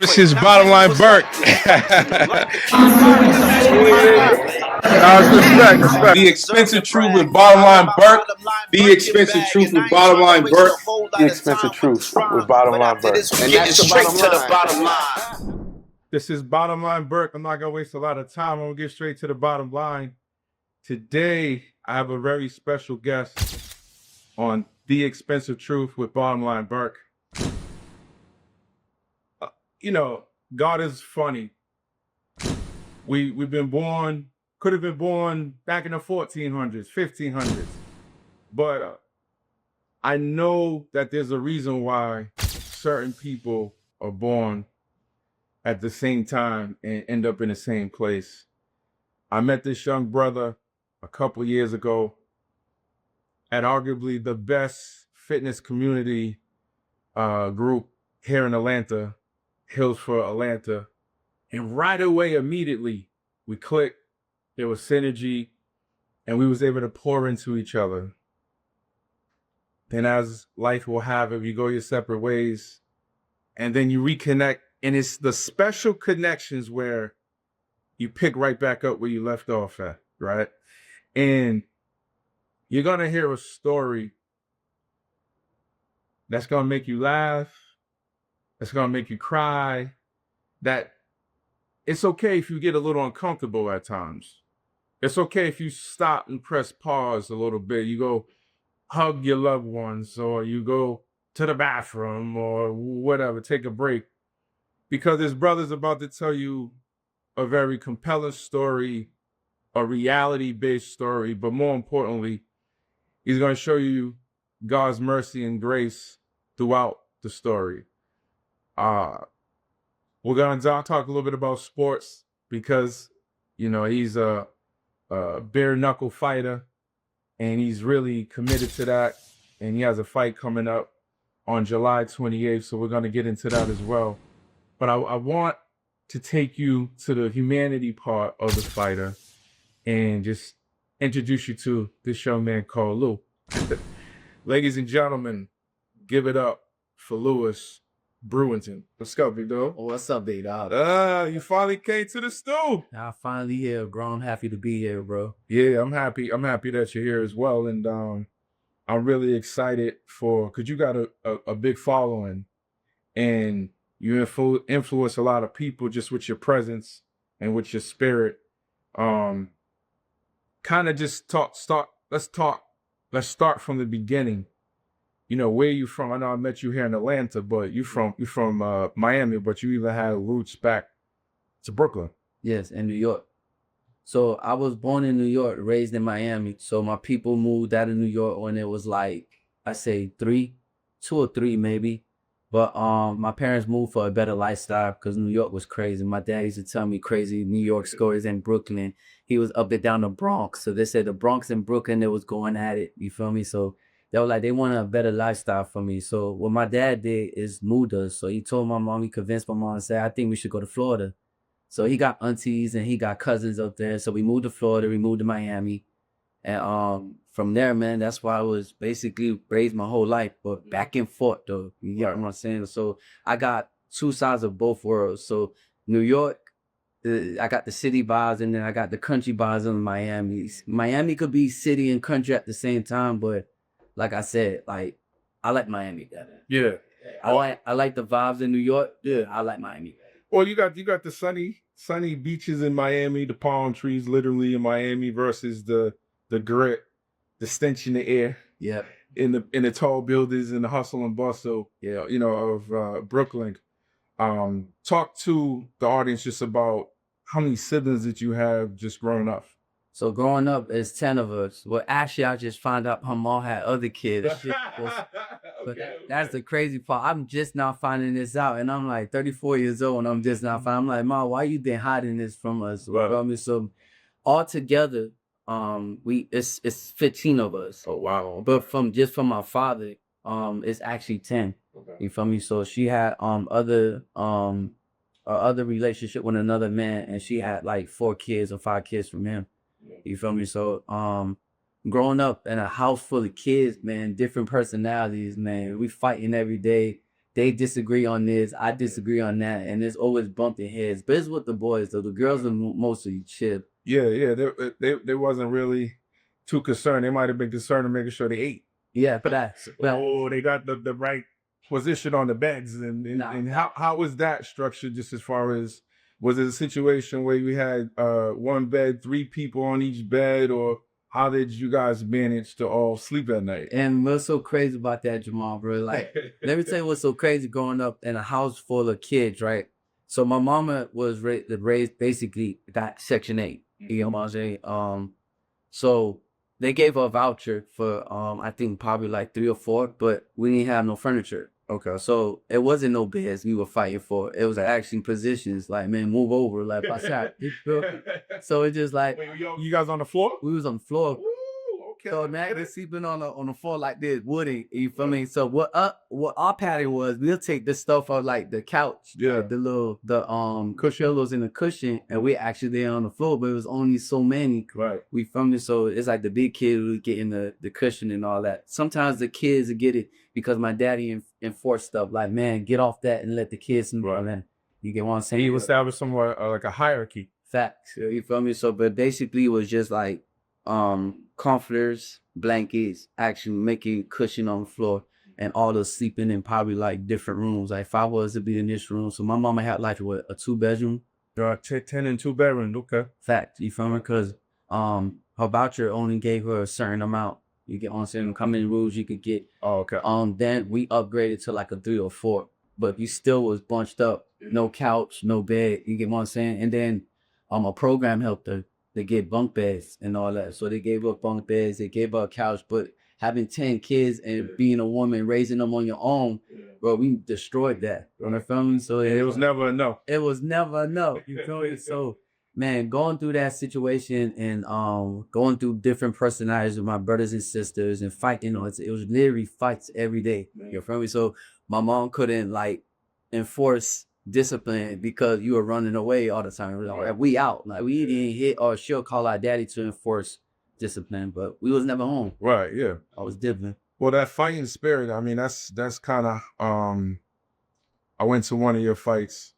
This is Bottomlineburke. Respect. The expensive truth with Bottomlineburke. The expensive truth with Bottomlineburke. The expensive truth with Bottomlineburke. And that's straight to the bottom line. This is Bottomlineburke. I'm not going to waste a lot of time. I'm going to get straight to the bottom line. Today, I have a very special guest on The Expensive Truth with Bottomlineburke. You know, God is funny. We've been born, could have been born back in the 1400s, 1500s. But I know that there's a reason why certain people are born at the same time and end up in the same place. I met this young brother a couple years ago at arguably the best fitness community group here in Atlanta, Hills for Atlanta. And right away, immediately, we clicked. There was synergy, and we was able to pour into each other. Then as life will have it, you go your separate ways, and then you reconnect. And it's the special connections where you pick right back up where you left off at, right? And you're going to hear a story that's going to make you laugh, that's going to make you cry, that it's okay if you get a little uncomfortable at times. It's okay if you stop and press pause a little bit. You go hug your loved ones, or you go to the bathroom, or whatever, take a break. Because this brother's about to tell you a very compelling story, a reality-based story, but more importantly, he's going to show you God's mercy and grace throughout the story. We're going to talk a little bit about sports because, you know, he's a bare-knuckle fighter, and he's really committed to that, and he has a fight coming up on July 28th, so we're going to get into that as well. But I want to take you to the humanity part of the fighter and just introduce you to this young man called Lou. Ladies and gentlemen, give it up for Lewis Brewington. What's up, big dog? What's up, big dog? You finally came to the stool. I finally here, bro. I'm happy to be here, bro. Yeah, I'm happy. I'm happy that you're here as well. And I'm really excited because you got a big following, and you influence a lot of people just with your presence and with your spirit. Kind of just let's start from the beginning. You know, where you from? I know I met you here in Atlanta, but you from Miami, but you even had roots back to Brooklyn. Yes, in New York. So I was born in New York, raised in Miami. So my people moved out of New York when it was like, I say 2 or 3 maybe. But my parents moved for a better lifestyle because New York was crazy. My dad used to tell me crazy New York stories in Brooklyn. He was up and down the Bronx. So they said the Bronx and Brooklyn, they was going at it. You feel me? So they were like, they wanted a better lifestyle for me. So what my dad did is moved us. So he told my mom, he convinced my mom and said, I think we should go to Florida. So he got aunties and he got cousins up there. So we moved to Florida, we moved to Miami. And from there, man, that's why I was basically raised my whole life, but back and forth though. You get what I'm saying? So I got 2 sides of both worlds. So New York, I got the city vibes, and then I got the country vibes in Miami. Miami could be city and country at the same time, but like I said, like I like Miami better. Yeah. I like the vibes in New York. Yeah, I like Miami better. Well, you got the sunny beaches in Miami, the palm trees literally in Miami versus the grit, the stench in the air. Yep. In the tall buildings and the hustle and bustle, you know, of Brooklyn. Talk to the audience just about how many siblings that you have just growing up. So growing up, it's 10 of us. Well, actually, I just found out my mom had other kids. That's the crazy part. I'm just now finding this out, and I'm like 34 years old, and I'm just now finding. I'm like, Mom, why you been hiding this from us? Right. So all together, it's 15 of us. Oh wow! But from my father, it's actually 10. Okay. You feel me? So she had other relationship with another man, and she had like 4 kids or 5 kids from him. You feel me? So growing up in a house full of kids, man, different personalities, man, we fighting every day. they disagree on this, I disagree on that, and there's always bumping heads. But it's with the boys, though. The girls are mostly chill. Yeah. They wasn't really too concerned. They might have been concerned in making sure they ate. Yeah, but that's Oh, they got the right position on the beds, and how was that structured? Just as far as, was it a situation where you had one bed, 3 people on each bed, or how did you guys manage to all sleep at night? And what's so crazy about that, Jamal, bro? Like, let me tell you what's so crazy growing up in a house full of kids, right? So my mama was raised basically that Section 8. You know what I'm saying? So they gave her a voucher for I think probably like 3 or 4, but we didn't have no furniture. Okay. So it wasn't no beds we were fighting for. It was actually positions like, man, move over, like outside. So it's just like, wait, you guys on the floor? we was on the floor. Ooh, okay. So man, they're sleeping on the floor like this, wooden. You feel me? So what our pattern was, we'll take the stuff of like the couch, Yeah. the cushion pillows in the cushion, and we actually there on the floor, but it was only so many. Right. We filmed it, so it's like the big kid would get in the cushion and all that. Sometimes the kids would get it because my daddy enforced stuff like, man, get off that and let the kids know. Right. Man, you get what I'm saying? He established somewhat like a hierarchy. Facts. You feel me? So, but basically it was just like comforters, blankets, actually making cushion on the floor, and all the sleeping in probably like different rooms. Like if I was to be in this room, so my mama had like what, a 2-bedroom. 10 and 2 bedrooms. Okay. Fact. You feel me? Because her voucher only gave her a certain amount. You get what I'm saying? How many rooms you could get. Oh, okay. Then we upgraded to like a 3 or 4, but you still was bunched up. No couch, no bed. You get what I'm saying? And then a program helped her to get bunk beds and all that. So they gave her bunk beds, they gave her a couch, but having 10 kids and being a woman, raising them on your own, bro, we destroyed that. You know what I mean? So it was never enough. It was never enough. You feel me? So man, going through that situation and going through different personalities with my brothers and sisters and fighting, it was literally fights every day. You feel me? So my mom couldn't like enforce discipline because you were running away all the time. Like, we out, like we didn't hit, or she'll call our daddy to enforce discipline, but we was never home. Right. Yeah. I was different. Well, that fighting spirit, I mean, that's kind of I went to one of your fights,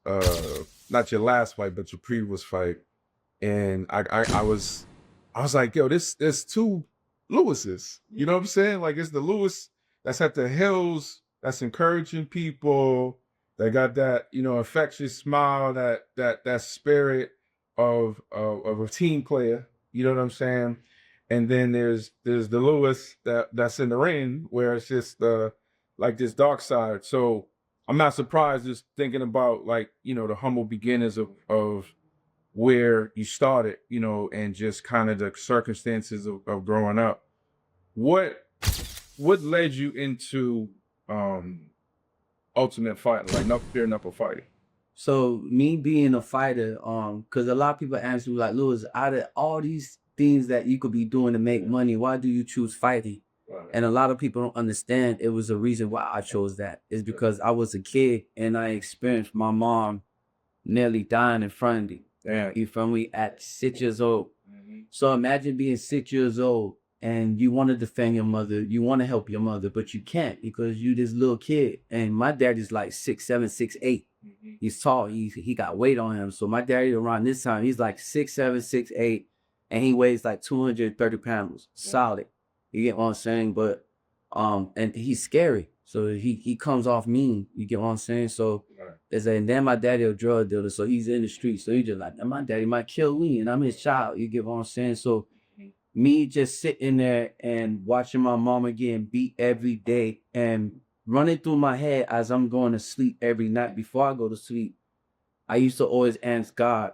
not your last fight, but your previous fight, and I was like, yo, there's 2 Lewises. You know what I'm saying? Like, it's the Lewis that's at the hills, that's encouraging people. They got that, infectious smile, that spirit of a team player. You know what I'm saying? And then there's the Lewis that's in the ring, where it's just like this dark side. So I'm not surprised just thinking about like, the humble beginnings of where you started, and just kind of the circumstances of growing up. What led you into ultimate fighting, like bare knuckle fighting? So me being a fighter, because a lot of people ask me like, Lewis, out of all these things that you could be doing to make money, why do you choose fighting? Right. And a lot of people don't understand it was a reason why I chose that. Is because I was a kid and I experienced my mom nearly dying in front of me. Yeah. You feel me? At 6 years old. Mm-hmm. So imagine being 6 years old and you want to defend your mother, you want to help your mother, but you can't because you this little kid. And my daddy's like 6'7", 6'8". Mm-hmm. He's tall. He got weight on him. So my daddy around this time, he's like 6'7", 6'8", and he weighs like 230 pounds, solid. You get what I'm saying? But and he's scary. So he comes off mean. You get what I'm saying? So and then my daddy a drug dealer, so he's in the street. So he just like, my daddy might kill me, and I'm his child. You get what I'm saying? So me just sitting there and watching my mama getting beat every day and running through my head as I'm going to sleep every night. Before I go to sleep, I used to always ask God.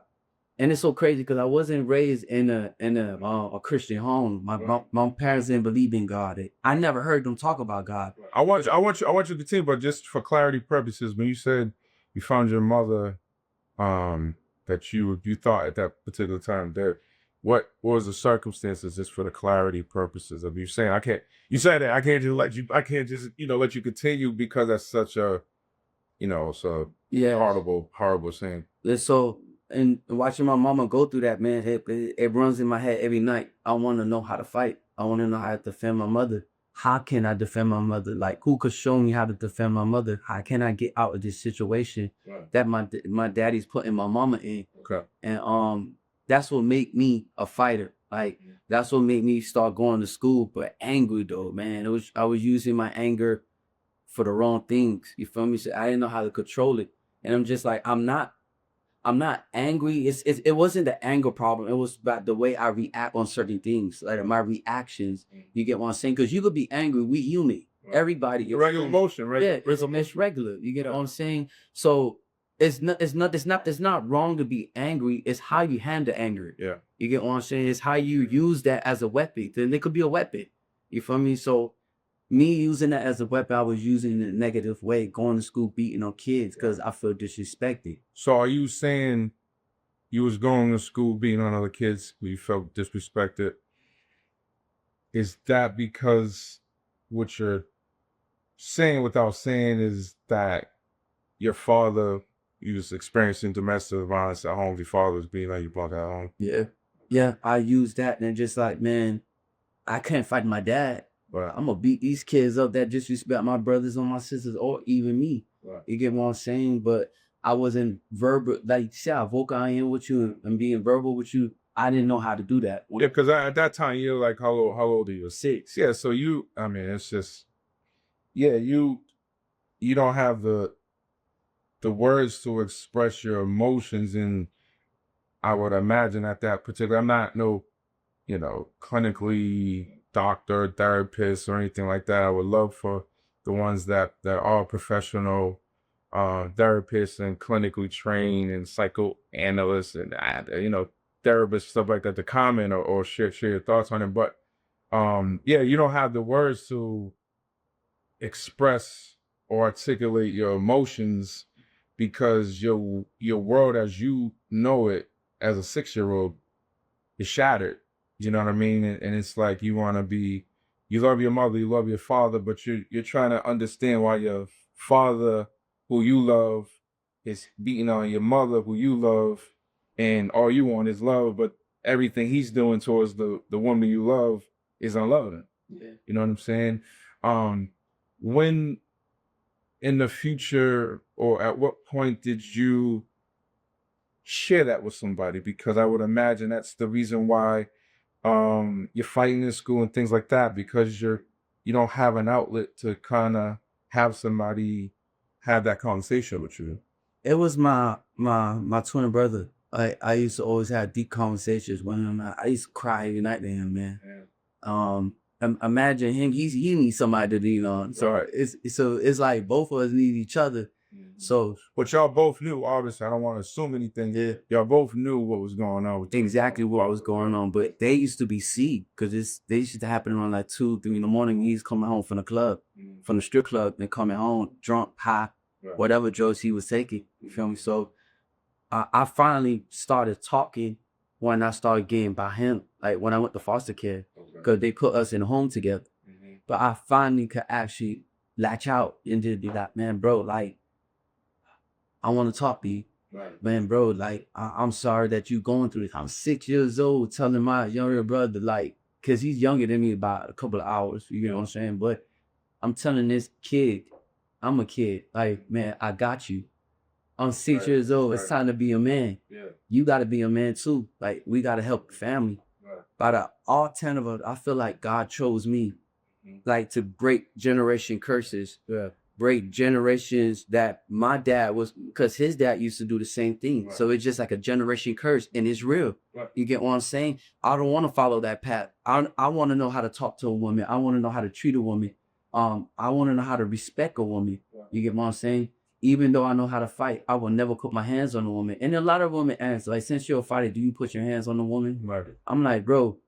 And it's so crazy because I wasn't raised in a Christian home. My parents didn't believe in God. I never heard them talk about God. I want you to continue, but just for clarity purposes, when you said you found your mother, that you thought at that particular time there, what was the circumstances? Just for the clarity purposes of you saying you said that I can't just let you continue because that's such a horrible thing. So. And watching my mama go through that, man, it runs in my head every night. I want to know how to fight. I want to know how to defend my mother. how can I defend my mother? Like, who could show me how to defend my mother? How can I get out of this situation that my daddy's putting my mama in? Okay. And that's what made me a fighter. Like, that's what made me start going to school, but angry though, man. I was using my anger for the wrong things. You feel me? So I didn't know how to control it. And I'm just like, I'm not angry. It wasn't the anger problem. It was about the way I react on certain things, like my reactions. You get what I'm saying? Because you could be angry. We human. Everybody. Regular emotion, right? Yeah, it's regular. You get what I'm saying? So it's not wrong to be angry. It's how you handle anger. Yeah. You get what I'm saying? It's how you use that as a weapon. Then it could be a weapon. You feel me? So me using that as a weapon, I was using it in a negative way, going to school beating on kids because I feel disrespected. So are you saying you was going to school beating on other kids where you felt disrespected? Is that because what you're saying without saying is that your father, you was experiencing domestic violence at home, your father was beating on you block at home? Yeah, I used that and just like, man, I can't fight my dad. Right. I'm gonna beat these kids up that disrespect my brothers or my sisters or even me. Right. You get what I'm saying? But I wasn't verbal, like, see how vocal I am with you and being verbal with you. I didn't know how to do that. Yeah, because at that time you're like, how old are you? 6. Yeah, so it's just, yeah, you don't have the words to express your emotions, and I would imagine at that particular, I'm not no, clinically doctor, therapist, or anything like that. I would love for the ones that are professional therapists and clinically trained and psychoanalysts and therapists, stuff like that, to comment or share your thoughts on it. But yeah, you don't have the words to express or articulate your emotions because your world as you know it as a 6-year-old is shattered. You know what I mean? And it's like you love your mother, you love your father, but you're trying to understand why your father, who you love, is beating on your mother, who you love, and all you want is love, but everything he's doing towards the woman you love is unloving. Yeah. You know what I'm saying? When in the future, or at what point did you share that with somebody? Because I would imagine that's the reason why you're fighting in school and things like that, because you don't have an outlet to kind of have somebody have that conversation with you. It was my twin brother. I used to always have deep conversations with him. I used to cry every night to him, man. Yeah. Imagine him. He needs somebody to lean on. So it's like both of us need each other. So, but y'all both knew, obviously, I don't want to assume anything. Yeah. Y'all both knew what was going on with exactly what was going on. But they used to be sick because they used to happen around like 2, 3 in the morning. He's coming home from the club, from the strip club, and coming home drunk, high, whatever drugs he was taking. You feel me? So I finally started talking when I started getting by him, like when I went to foster care, because they put us in a home together. But I finally could actually latch out and just be like, man, bro, like, I want to talk to you. Right. Man, bro, like, I'm sorry that you going through this. I'm 6 years old telling my younger brother, like, because he's younger than me about a couple of hours, you know what I'm saying? But I'm telling this kid, I'm a kid, like, man, I got you. I'm 6 years old. It's time to be a man. Yeah. You got to be a man too. Like, we got to help the family. Right. But all 10 of us, I feel like God chose me, like, to break generation curses. Yeah. Break generations that my dad was, because his dad used to do the same thing. Right. So it's just like a generation curse, and it's real. Right. You get what I'm saying? I don't want to follow that path. I want to know how to talk to a woman. I want to know how to treat a woman. I want to know how to respect a woman. Right. You get what I'm saying? Even though I know how to fight, I will never put my hands on a woman. And a lot of women ask, like, since you're a fighter, do you put your hands on a woman? Right. I'm like, bro,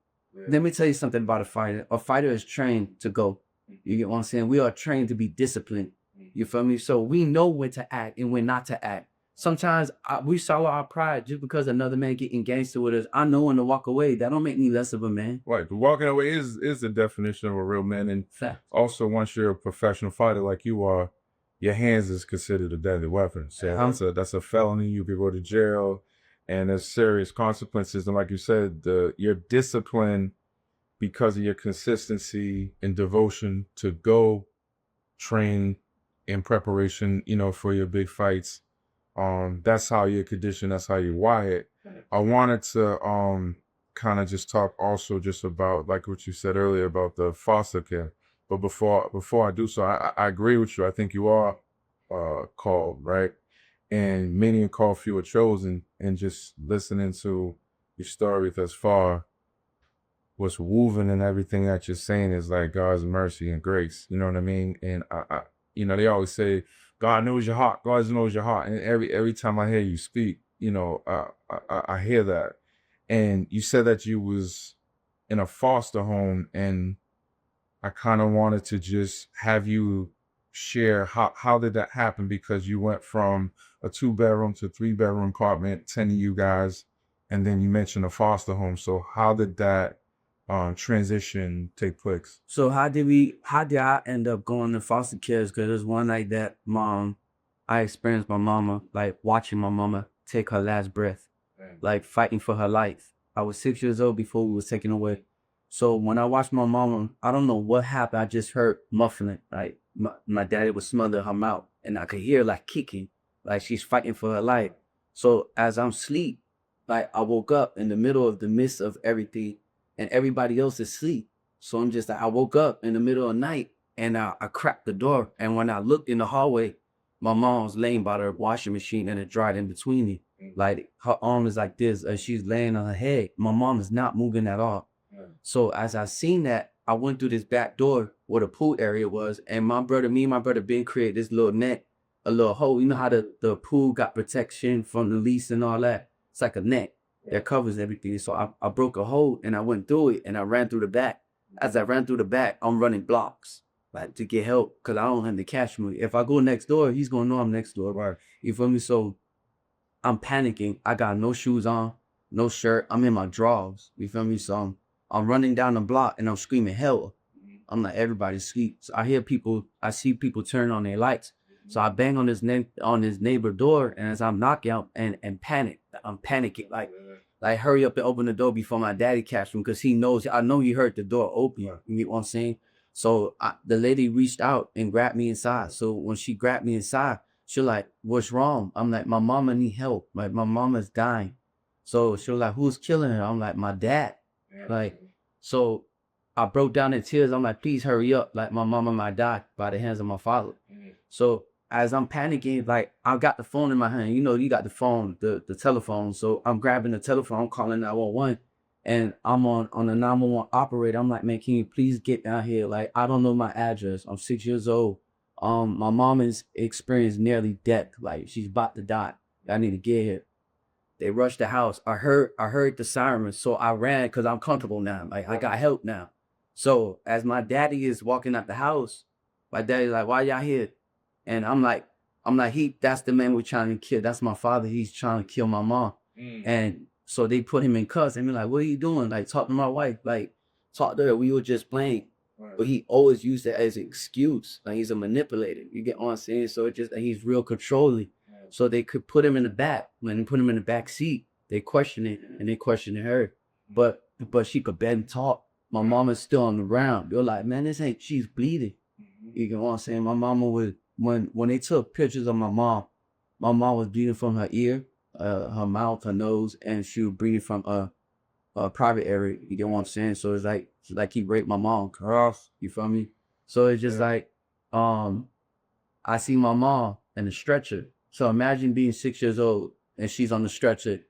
let me tell you something about a fighter. A fighter is trained to go. You get what I'm saying? We are trained to be disciplined. You feel me? So we know when to act and when not to act. Sometimes we swallow our pride just because another man getting gangster with us. I know when to walk away. That don't make me less of a man. Right. But walking away is the definition of a real man. And also, once you're a professional fighter like you are, your hands is considered a deadly weapon. So that's a felony. You could go to jail, and there's serious consequences. And like you said, your discipline because of your consistency and devotion to go train in preparation, for your big fights. That's how you're conditioned. That's how you're wired. I wanted to kind of just talk also just about like what you said earlier about the foster care. But before I do so, I agree with you. I think you are called, right? And many are called, few are chosen. And just listening to your story thus far, what's woven and everything that you're saying is like God's mercy and grace. You know what I mean? And I they always say, God knows your heart. God knows your heart. And every time I hear you speak, I hear that. And you said that you was in a foster home, and I kind of wanted to just have you share how did that happen, because you went from a 2-bedroom to 3-bedroom apartment, 10 of you guys, and then you mentioned a foster home. So how did that transition take place? So how did I end up going to foster care? Because there's one night that I experienced my mama, like watching my mama take her last breath, like fighting for her life. I was 6 years old before we was taken away. So when I watched my mama, I don't know what happened. I just heard muffling, like my daddy was smothering her mouth, and I could hear like kicking, like she's fighting for her life. So as I'm asleep, like I woke up in the middle of the midst of everything, and everybody else is asleep. So I'm just like, I woke up in the middle of the night, and I cracked the door. And when I looked in the hallway, my mom was laying by the washing machine, and it dried in between me. Like her arm is like this, and she's laying on her head. My mom is not moving at all. So as I seen that, I went through this back door where the pool area was, and me and my brother Ben created this little net, a little hole. You know how the pool got protection from the lease and all that? It's like a net that covers everything. So I broke a hole, and I went through it, and I ran through the back. As I ran through the back, I'm running blocks, like to get help, because I don't have to catch me. If I go next door, he's going to know I'm next door. Right. You feel me? So I'm panicking. I got no shoes on, no shirt. I'm in my drawers. You feel me? So I'm running down the block, and I'm screaming help. I'm like, everybody's asleep. So I see people turn on their lights. So I bang on his neighbor door, and as I'm knocking out and panic, I'm panicking, like hurry up and open the door before my daddy catch him, because I know he heard the door open. You get what I'm saying? So the lady reached out and grabbed me inside. So when she grabbed me inside, she like, what's wrong? I'm like, my mama need help. Like my mama's dying. So she was like, who's killing her? I'm like, my dad. Like, so I broke down in tears. I'm like, please hurry up. Like my mama might die by the hands of my father. So as I'm panicking, like I got the phone in my hand. You got the phone, the telephone. So I'm grabbing the telephone, calling 911, and I'm on the 911 operator. I'm like, man, can you please get down here? Like, I don't know my address. I'm 6 years old. My mom is experienced nearly death. Like she's about to die. I need to get here. They rushed the house. I heard the sirens, so I ran because I'm comfortable now. Like I got help now. So as my daddy is walking out the house, my daddy's like, why y'all here? And I'm like, that's the man we're trying to kill. That's my father. He's trying to kill my mom. And so they put him in cuffs and be like, what are you doing? Like, talk to my wife. Like, talk to her. We were just playing. But he always used it as an excuse. Like, he's a manipulator. You get what I'm saying? So it's just, he's real controlling. So they could put him in the back. When they put him in the back seat, they questioned it, and they questioned her. But she could barely talk. My mom is still on the ground. They're like, man, she's bleeding. You get what I'm saying? My mama was, when they took pictures of my mom was bleeding from her ear, her mouth, her nose, and she was bleeding from a private area. You get what I'm saying? So it's like he raped my mom. You feel me? So it's just like, I see my mom in a stretcher. So imagine being 6 years old and she's on the stretcher,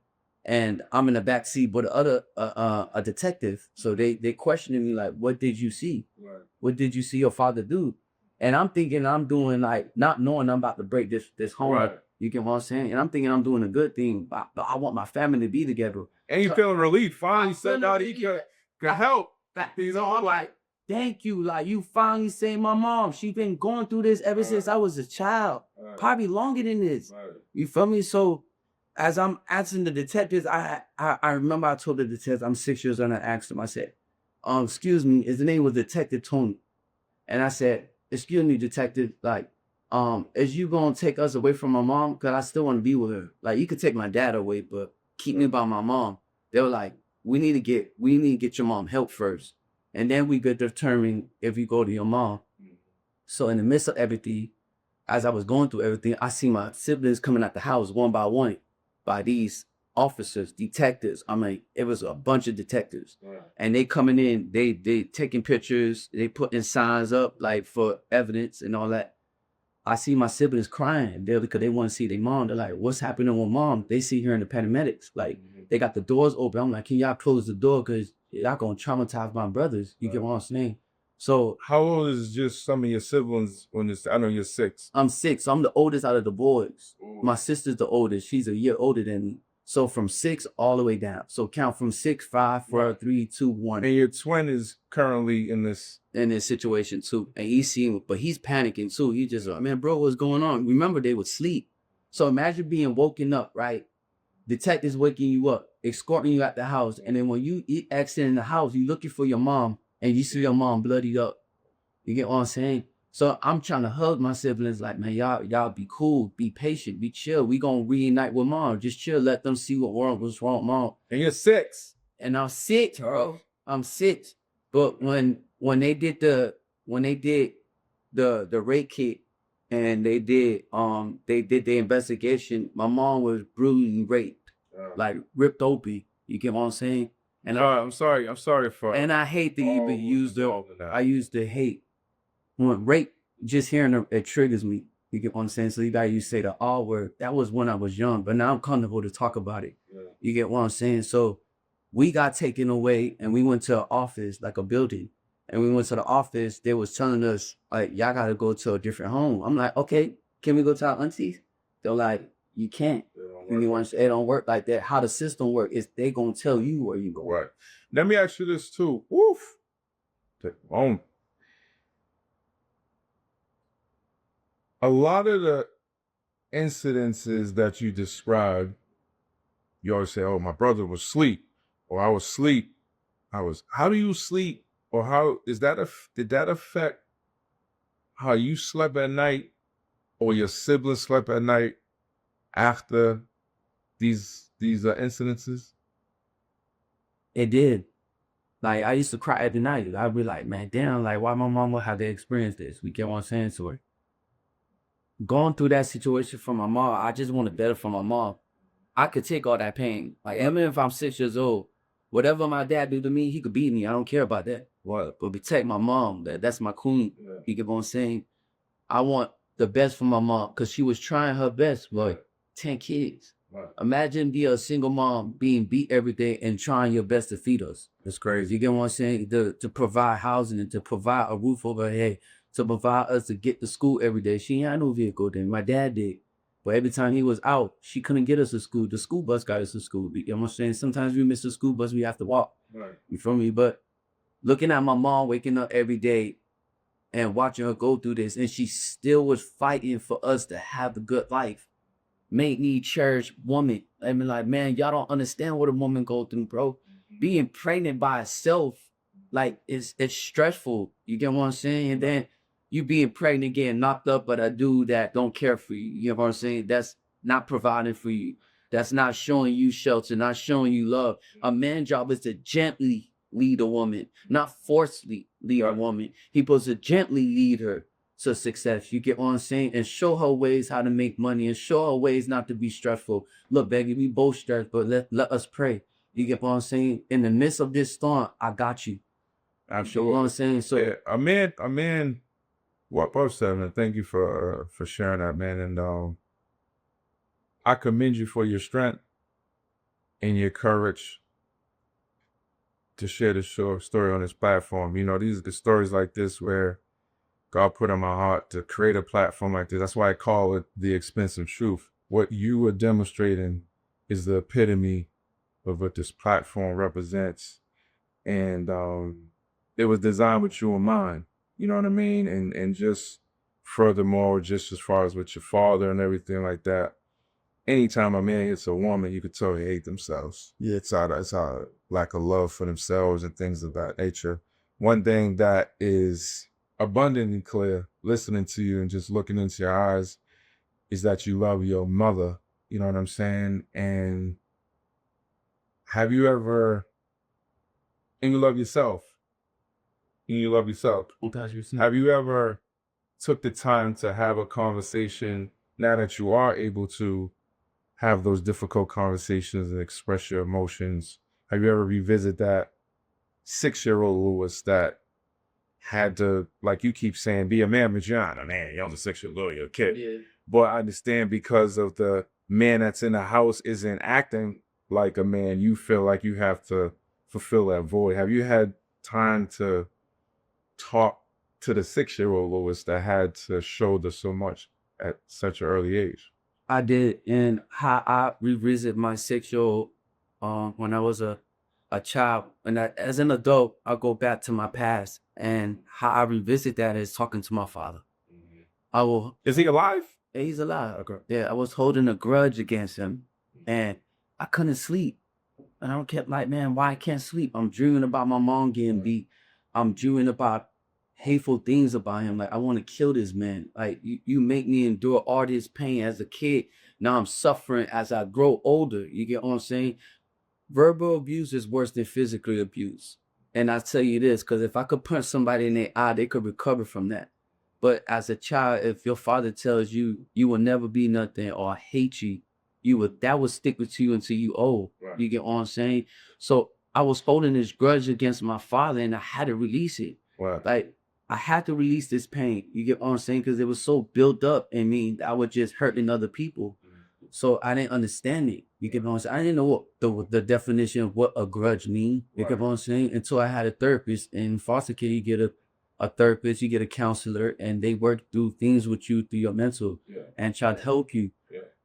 and I'm in the back seat with a detective. So they questioning me like, what did you see? Right. What did you see your father do? And I'm thinking I'm doing, like, not knowing I'm about to break this home. Right. You get what I'm saying? And I'm thinking I'm doing a good thing, but I want my family to be together. And you feeling relief. Finally said out he could help. He's all like, thank you. Like, you finally saved my mom. She been going through this ever since I was a child. Probably longer than this. You feel me? So as I'm asking the detectives, I remember I told the detectives I'm 6 years old, and I asked him, I said, excuse me, his name was Detective Tony. And I said, excuse me, detective, like, is you gonna take us away from my mom? Cause I still want to be with her. Like, you could take my dad away, but keep me by my mom. They were like, we need to get your mom help first. And then we could determine if you go to your mom. So in the midst of everything, as I was going through everything, I see my siblings coming out the house one by these officers, detectives. I mean, it was a bunch of detectives. And they coming in, they taking pictures, they putting signs up like for evidence and all that. I see my siblings crying there because they want to see their mom. They're like, what's happening with mom? They see her in the paramedics. Like, they got the doors open. I'm like, can y'all close the door? Because y'all going to traumatize my brothers. You get what I'm saying? So How old is just some of your siblings when this? I know you're 6. I'm 6. So I'm the oldest out of the boys. My sister's the oldest. She's a year older than me. So from 6 all the way down. So count from 6, 5, 4, 3, 2, 1. And your twin is currently in this Situation too. And he's seeing, but he's panicking too. He just, man, bro, what's going on? Remember, they would sleep. So imagine being woken up, right? Detectives waking you up, escorting you out the house. And then when you exit in the house, you looking for your mom and you see your mom bloodied up. You get what I'm saying? So I'm trying to hug my siblings like, man, y'all be cool, be patient, be chill. We gonna reunite with mom. Just chill, let them see what's wrong, mom. and you're 6. And I'm 6, bro. I'm 6. But when they did the rape kit and they did the investigation, my mom was brutally raped, like ripped open. You get what I'm saying? And I'm sorry for. and I hate to even use I used to hate when rape. Just hearing it triggers me. You get what I'm saying? So you gotta use say the R word. That was when I was young, but now I'm comfortable to talk about it. You get what I'm saying? So we got taken away and we went to an office, like a building. And we went to the office, they was telling us, like, y'all gotta go to a different home. I'm like, okay, can we go to our aunties? They're like, you can't. It don't work like that. How the system work is they gonna tell you where you go. Right. Let me ask you this too. Woof. A lot of the incidences that you described, you always say, oh, my brother was asleep, or I was asleep. How do you sleep? Or how did that affect how you slept at night or your siblings slept at night after these incidences? It did. Like, I used to cry at the night. I'd be like, man, damn, like, why my mom would have to experience this? We get what I'm saying to her. Going through that situation for my mom, I just wanted better for my mom. I could take all that pain. Like, even if I'm 6 years old, whatever my dad do to me, he could beat me. I don't care about that. But protect my mom. That's my queen. You get what I'm saying? I want the best for my mom because she was trying her best. But 10 kids. Imagine being a single mom being beat every day and trying your best to feed us. That's crazy. You get what I'm saying? To provide housing and to provide a roof over her head, to provide us to get to school every day. She ain't had no vehicle then. My dad did. But every time he was out, she couldn't get us to school. The school bus got us to school. You know what I'm saying? Sometimes we miss the school bus, we have to walk. Right. You feel me? But looking at my mom waking up every day and watching her go through this, and she still was fighting for us to have a good life, made me cherish woman. I mean, like, man, y'all don't understand what a woman go through, bro. Being pregnant by herself, like, it's stressful. You get what I'm saying? And then you being pregnant, getting knocked up by a dude that don't care for you. You know what I'm saying? That's not providing for you. That's not showing you shelter, not showing you love. A man's job is to gently lead a woman, not forcefully lead a woman. He's supposed to gently lead her to success. You get what I'm saying? And show her ways how to make money and show her ways not to be stressful. Look, baby, we both stressed, but let us pray. You get what I'm saying? In the midst of this storm, I got you. Absolutely. You know what I'm saying? So yeah, a man. What up, 7? Thank you for sharing that, man. And I commend you for your strength and your courage to share the story on this platform. You know, these are the stories like this where God put in my heart to create a platform like this. That's why I call it the expensive truth. What you are demonstrating is the epitome of what this platform represents. And it was designed with you in mind. You know what I mean? And just furthermore, just as far as with your father and everything like that, anytime a man hits a woman, you could tell they hate themselves. Yeah, it's a lack of love for themselves and things of that nature. One thing that is abundantly clear, listening to you and just looking into your eyes, is that you love your mother. You know what I'm saying? And have you ever, and you love yourself. and you love yourself. Have you ever took the time to have a conversation now that you are able to have those difficult conversations and express your emotions? Have you ever revisit that 6-year-old Lewis that had to, like you keep saying, be a man, but you're not a man. You're a 6-year-old, you're a kid. Yeah. But I understand because of the man that's in the house isn't acting like a man, you feel like you have to fulfill that void. Have you had time to talk to the 6-year-old Lewis that had to shoulder so much at such an early age? I did, and how I revisit my 6-year-old when I was a child, and as an adult, I go back to my past, and how I revisit that is talking to my father. I will. Is he alive? He's alive. Okay. Yeah, I was holding a grudge against him, and I couldn't sleep. And I kept like, man, why I can't sleep? I'm dreaming about my mom getting beat. I'm dreaming about hateful things about him. Like, I want to kill this man. Like, you make me endure all this pain as a kid. Now I'm suffering as I grow older. You get what I'm saying? Verbal abuse is worse than physical abuse. And I tell you this, because if I could punch somebody in their eye, they could recover from that. But as a child, if your father tells you you will never be nothing or hate you, that would stick with you until you old. Right. You get what I'm saying? So I was holding this grudge against my father, and I had to release it. Wow. Like, I had to release this pain. You get what I'm saying? Because it was so built up in me that I was just hurting other people. So I didn't understand it. You get what I'm saying? I didn't know what the definition of what a grudge mean. You get what I'm saying? Until I had a therapist. In foster care, you get a therapist, you get a counselor, and they work through things with you through your mental and try to help you.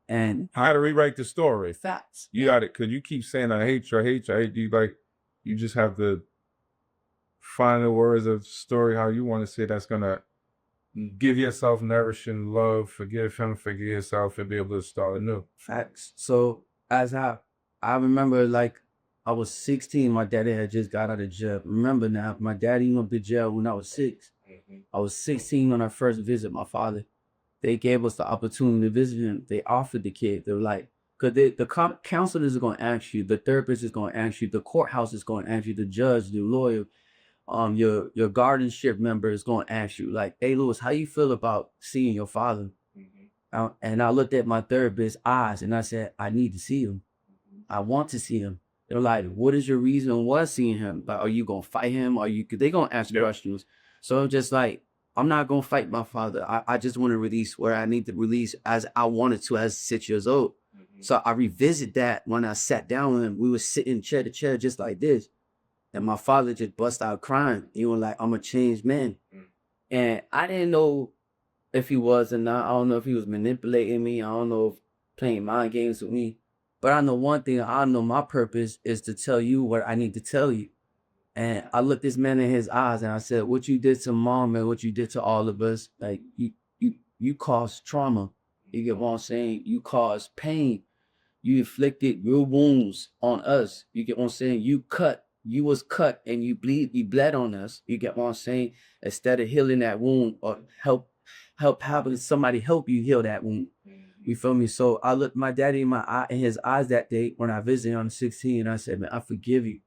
And how to rewrite the story. Facts. You got it. Because you keep saying, I hate you, I hate you, I hate you. Like, you just have to find the words of story how you want to say that's going to give yourself nourishing love, forgive him, forgive yourself, and be able to start anew. Facts. So as I remember, like, I was 16, my daddy had just got out of jail. Remember now, my daddy went to jail when I was 6. I was 16 when I first visited my father. They gave us the opportunity to visit him. They offered the kid. They were like, because the counselors are going to ask you, the therapist is going to ask you, the courthouse is going to ask you, the judge, the lawyer, your guardianship member is going to ask you, like, hey, Lewis, how you feel about seeing your father? And I looked at my therapist's eyes and I said, I need to see him. I want to see him. They're like, what is your reason why seeing him? Like, are you going to fight him? They going to ask questions. So I'm just like, I'm not going to fight my father. I just want to release where I need to release as I wanted to as 6 years old. So I revisit that when I sat down with him. We were sitting chair to chair just like this. And my father just bust out crying. He was like, I'm a changed man. And I didn't know if he was or not. I don't know if he was manipulating me. I don't know if playing mind games with me. But I know one thing. I know my purpose is to tell you what I need to tell you. And I looked this man in his eyes and I said, what you did to mom and what you did to all of us, like, you caused trauma. You get what I'm saying? You caused pain. You inflicted real wounds on us. You get what I'm saying? You was cut and you bled on us. You get what I'm saying? Instead of healing that wound or help having somebody help you heal that wound. You feel me? So I looked my daddy in his eyes that day when I visited on 16 and I said, man, I forgive you.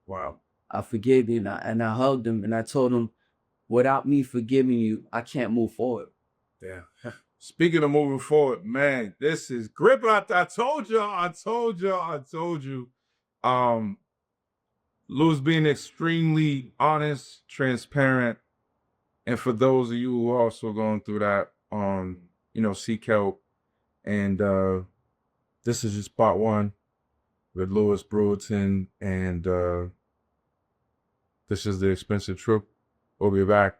Wow. I forgive you. And I hugged him and I told him, without me forgiving you, I can't move forward. Yeah. Speaking of moving forward, man, this is grip. I told you. Lou's being extremely honest, transparent. And for those of you who are also going through that, seek help. And this is just part 1 with Louis Brewington. And this is the expensive truth. We'll be back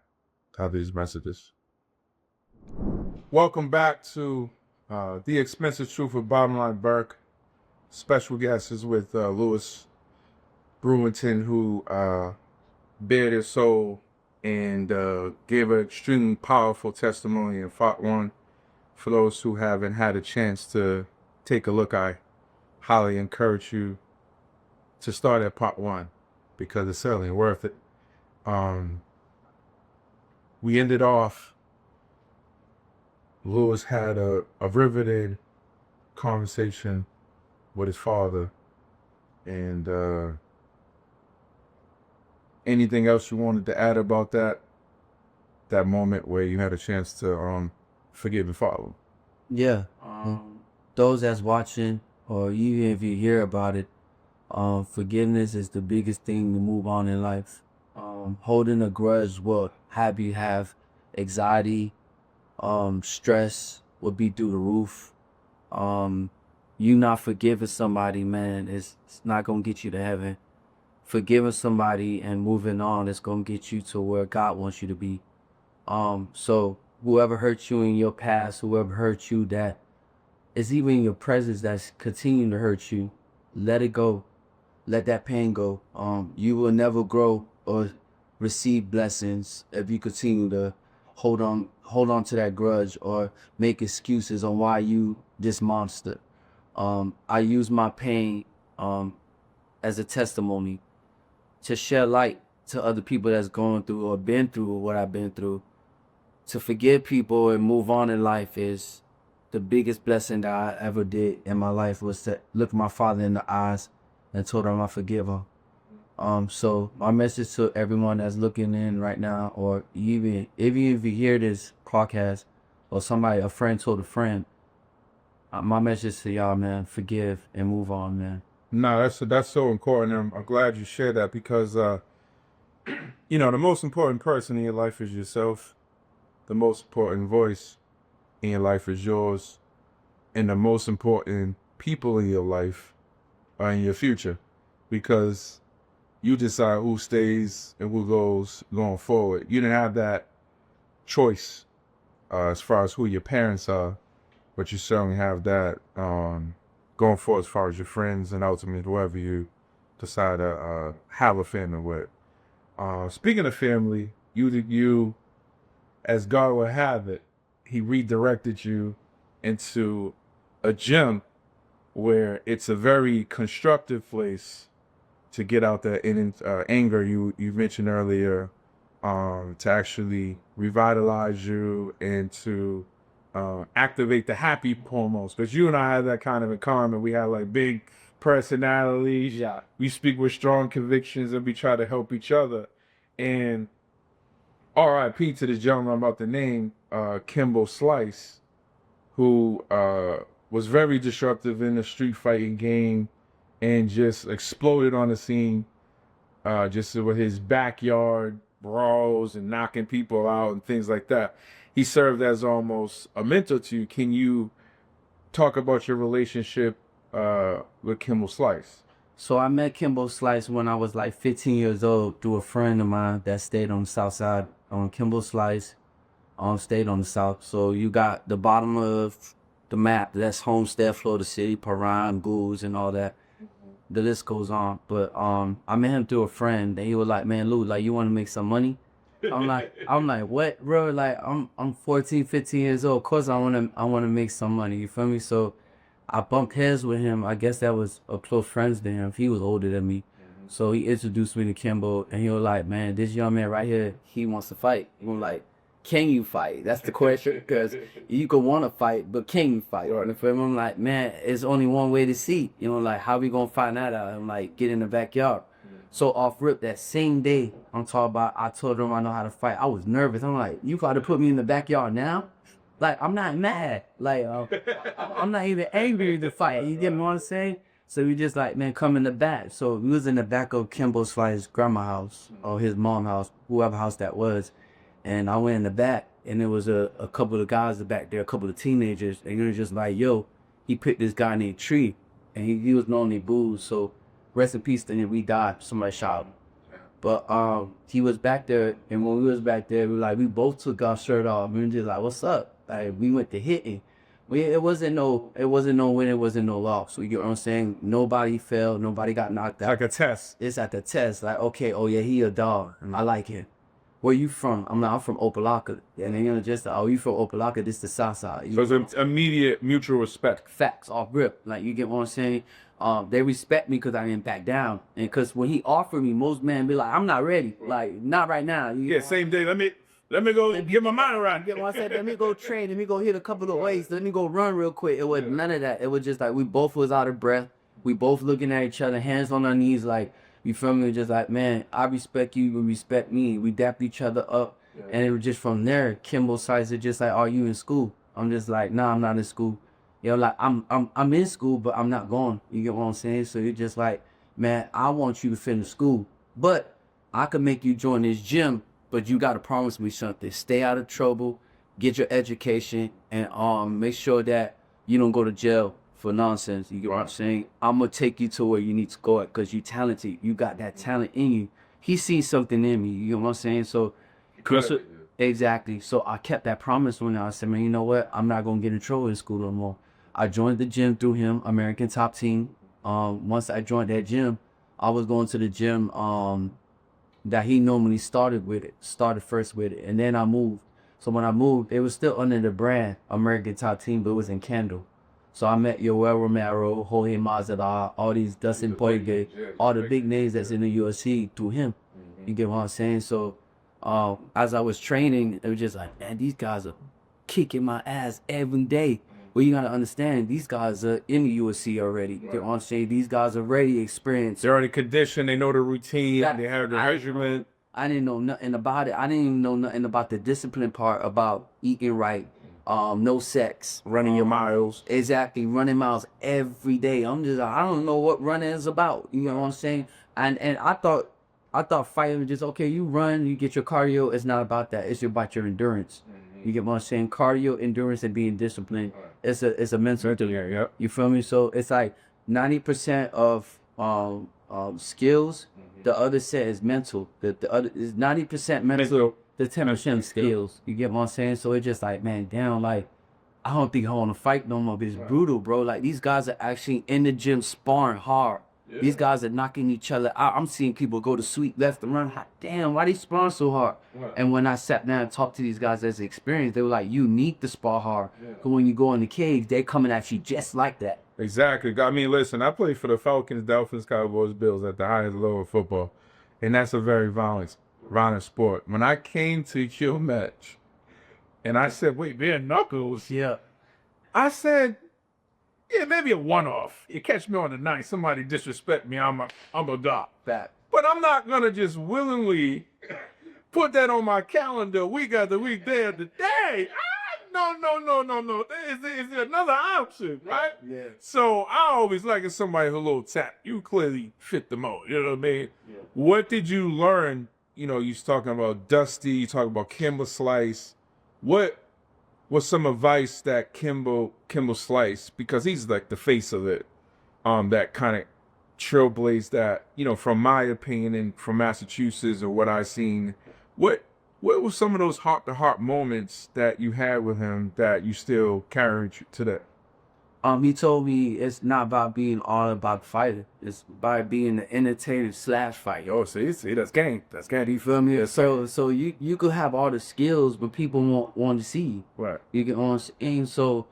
after these messages. Welcome back to the expensive truth with Bottomlineburke. Special guest is with Louis Brewington, who bared his soul and gave an extremely powerful testimony in part 1. For those who haven't had a chance to take a look, I highly encourage you to start at part 1 because it's certainly worth it. We ended off, Louis had a riveting conversation with his father, and anything else you wanted to add about that moment where you had a chance to forgive and follow? Yeah. Those that's watching, or even if you hear about it, forgiveness is the biggest thing to move on in life. Holding a grudge will have you have anxiety, stress will be through the roof. You not forgiving somebody, man, it's not gonna get you to heaven. Forgiving somebody and moving on is gonna get you to where God wants you to be. So whoever hurt you in your past, whoever hurt you that is even in your presence that's continuing to hurt you, let it go. Let that pain go. You will never grow or receive blessings if you continue to hold on to that grudge or make excuses on why you this monster. I use my pain as a testimony to shed light to other people that's going through or been through what I've been through. To forgive people and move on in life is the biggest blessing that I ever did in my life, was to look my father in the eyes and told him I forgive him. So my message to everyone that's looking in right now, or even if you hear this podcast, or somebody, a friend told a friend, my message to y'all, man, forgive and move on, man. No, that's so important. I'm glad you shared that because, the most important person in your life is yourself. The most important voice in your life is yours. And the most important people in your life are in your future, because you decide who stays and who goes going forward. You didn't have that choice as far as who your parents are, but you certainly have that going forward as far as your friends and ultimately whoever you decide to have a family with. Speaking of family, you, as God would have it, he redirected you into a gym where it's a very constructive place to get out that anger you mentioned earlier, to actually revitalize you and to activate the happy hormones. Because you and I have that kind of in common. We have like big personalities. Yeah. We speak with strong convictions and we try to help each other. And R.I.P. to this gentleman I'm about to name, Kimbo Slice, who was very disruptive in the street fighting game and just exploded on the scene, just with his backyard brawls and knocking people out and things like that. He served as almost a mentor to you. Can you talk about your relationship with Kimbo Slice? So I met Kimbo Slice when I was like 15 years old through a friend of mine that stayed on the south side. Kimbo Slice stayed on the south. So you got the bottom of the map, that's Homestead, Florida City, Paran, Goose, and all that. The list goes on. But I met him through a friend, and he was like, "Man, Lou, like, you want to make some money?" I'm like, what, bro? Like, I'm 14, 15 years old. Of course, I wanna make some money. You feel me? So I bumped heads with him. I guess that was a close friends to him. He was older than me. So he introduced me to Kimbo, and he was like, "Man, this young man right here, he wants to fight." I'm like, "Can you fight?" That's the question, because you could want to fight, but can you fight? Right. You feel me? I'm like, "Man, it's only one way to see." Like, how we gonna find that out? I'm like, get in the backyard. So off rip, that same day, I'm talking about, I told him I know how to fight. I was nervous. I'm like, "You got to put me in the backyard now?" Like, I'm not mad. Like, I'm not even angry to fight. You get me what I'm saying? So we just like, "Man, come in the back." So we was in the back of Kimbo Slice's grandma's house, or his mom's house, whoever house that was. And I went in the back, and there was a couple of guys back there, a couple of teenagers. And he was just like, "Yo," he picked this guy named Tree, and he was known named Booze. So rest in peace to him. We died. Somebody shot him. But he was back there, and when we was back there, we both took our shirt off. We were just like, "What's up?" Like, we went to hitting. It wasn't no win, it wasn't no loss. So you get what I'm saying? Nobody fell, nobody got knocked out. Like a test. It's at the test. Like, okay, oh yeah, he a dog. I like him. Where you from? I'm from Opelika. And then just, "Oh, you from Opelika? This the south side." So it's immediate mutual respect. Facts off rip. Like, you get what I'm saying? They respect me because I didn't back down. And because when he offered me, most men be like, "I'm not ready." Like, not right now. Yeah, same day. Let me go get my mind around. Get what I said? Let me go train. Let me go hit a couple of weights. Let me go run real quick. It was none of that. It was just like we both was out of breath. We both looking at each other, hands on our knees, like, You feel me? Just like, man, I respect you, you respect me. We dapped each other up. Yeah. And it was just from there, Kimbo Slice is just like, are you in school? I'm just like, nah, I'm not in school. You know, like I'm in school, but I'm not going. You get what I'm saying? So you're just like, man, I want you to finish school, but I could make you join this gym, but you gotta promise me something. Stay out of trouble, get your education, and make sure that you don't go to jail for nonsense. You get what I'm saying? I'm gonna take you to where you need to go at, because you talented. You got that talent in you. He sees something in me. You know what I'm saying? So, exactly. So I kept that promise when I said, man, you know what? I'm not gonna get in trouble in school no more. I joined the gym through him, American Top Team. Once I joined that gym, I was going to the gym that he normally started first with it, and then I moved. So when I moved, it was still under the brand American Top Team, but it was in Kendall. So I met Yoel Romero, Jorge Masvidal, all these Dustin Poirier, all the big names that's in the UFC through him. You get what I'm saying? So as I was training, it was just like, man, these guys are kicking my ass every day. Well, you gotta understand, these guys are in the UFC already. You know what I'm saying? These guys are already experienced. They're already conditioned. They know the routine. They have the measurement. I didn't know nothing about it. I didn't even know nothing about the discipline part, about eating right, no sex, running your miles. Exactly, running miles every day. I'm just, I don't know what running is about. You know what I'm saying? And I thought fighting was just, okay, you run, you get your cardio. It's not about that. It's about your endurance. You get what I'm saying? Cardio, endurance, and being disciplined. It's a mental thing. Yeah. You feel me? So it's like 90% of skills. The other set is mental. The other is 90% mental. The 10% skills. You get what I'm saying? So it's just like, man, damn, like, I don't think I want to fight no more. But it's brutal, bro. Like, these guys are actually in the gym sparring hard. Yeah. These guys are knocking each other out. I'm seeing people go to sweep left and run. Damn, why they sparring so hard? Right. And when I sat down and talked to these guys as experienced, they were like, you need to spar hard. Because when you go in the cage, they coming at you just like that. Exactly. I mean, listen, I played for the Falcons, Dolphins, Cowboys, Bills at the highest level of football. And that's a very violent sport. When I came to your match, and I said, wait, bare-knuckles? Yeah. I said, yeah, maybe a one-off. You catch me on the night, somebody disrespect me, I'm gonna die. Fact. But I'm not gonna just willingly put that on my calendar week after week, day after day. No. Is there another option, right? Yeah. So I always like it somebody who's a little tap. You clearly fit the mold, you know what I mean? Yeah. What did you learn? You know, you was talking about Dusty, you talking about Kimbo Slice. What was some advice that Kimbo Slice, because he's like the face of it, that kind of trailblazed that, you know, from my opinion and from Massachusetts or what I seen, what were some of those heart-to-heart moments that you had with him that you still carry today? He told me it's not about being all about fighting. It's by being an entertainer / fighter. Oh, see, that's game. That's game. You feel me? Yes, so you could have all the skills, but people won't want to see you. Right. You get on, and so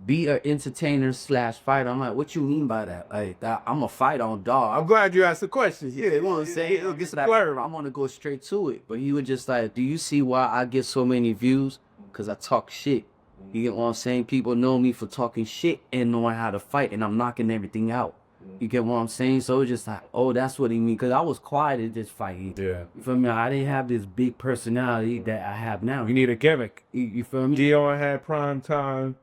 be an entertainer / fighter. I'm like, what you mean by that? Like, I'm a fighter on dog. I'm glad you asked the question. Yeah, you want to say it? Get to that. I want to go straight to it. But he was just like, do you see why I get so many views? Because I talk shit. You get what I'm saying? People know me for talking shit and knowing how to fight, and I'm knocking everything out. You get what I'm saying? So it's just like, oh, that's what he mean. Because I was quiet at this fight. Yeah. You feel me? I didn't have this big personality that I have now. You need a gimmick. You feel me? Dion had prime time.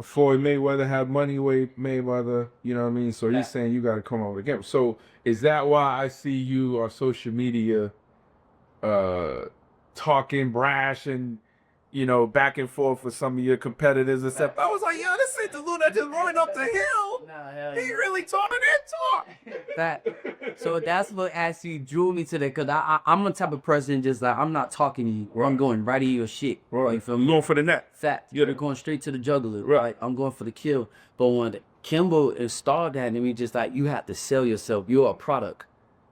Floyd Mayweather had money weight Mayweather. You know what I mean? So he's saying you got to come up with a gimmick. So is that why I see you on social media talking brash and, you know, back and forth with some of your competitors and stuff? I was like, yo, this ain't the dude that just running up the hill. Nah, he really talking that talk. So that's what actually drew me to that, because I'm the type of person just like, I'm not talking to you, or I'm going right in your shit. Right. You feel me? I'm going for the net. Fact. Yeah. You're going straight to the jugular. Right. I'm going for the kill. But when Kimbo installed that in me, just like, you have to sell yourself. You're a product.